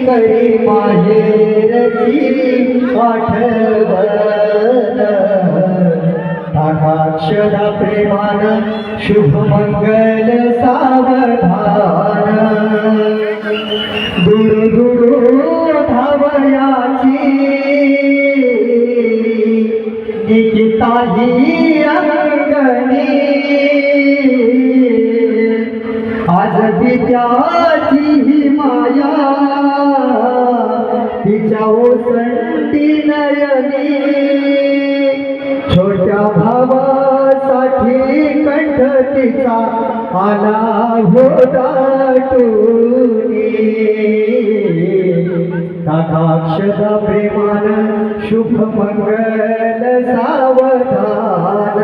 करी माहेरची आठवण टाकाक्षदा प्रेमान शुभ मंगल सावधान दूर दूर धावयाची निकिताही अंगणी आज विद्याची ही माया तिच्या ओसंती नयनी छोट्या भावासाठी कंठ तिचा आला होता टुनी टाकाक्षदा प्रेमान शुभ मंगल सावधान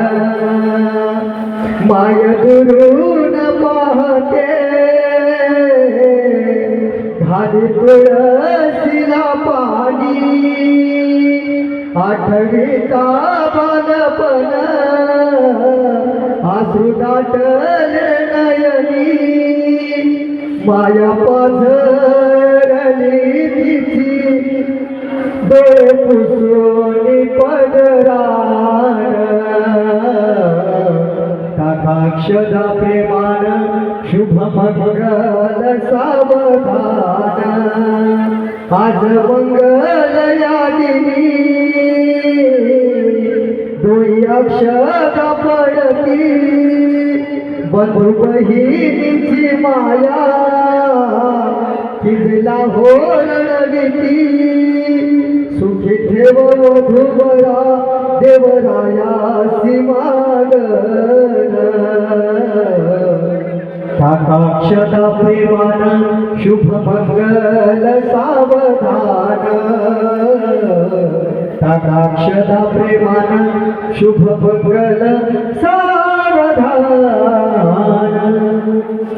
माय दुरून पाहते घाली तुळशीला पाणी आठवीता बालपण आसू दाटले नयनी माया पाझरली तिची डोळे पुसून पदरान टाकाक्षदा प्रेमान शुभ मंगल सावधान आज मंगल यादिनी दोई अक्षता पडती बंधू बहिणीची माया तिला होरडती सुखी ठेव वधूवरा देवरायासी मागण टाकाक्षदा प्रेमान शुभ मंगल सावधान टाकाक्षदा प्रेमान शुभ मंगल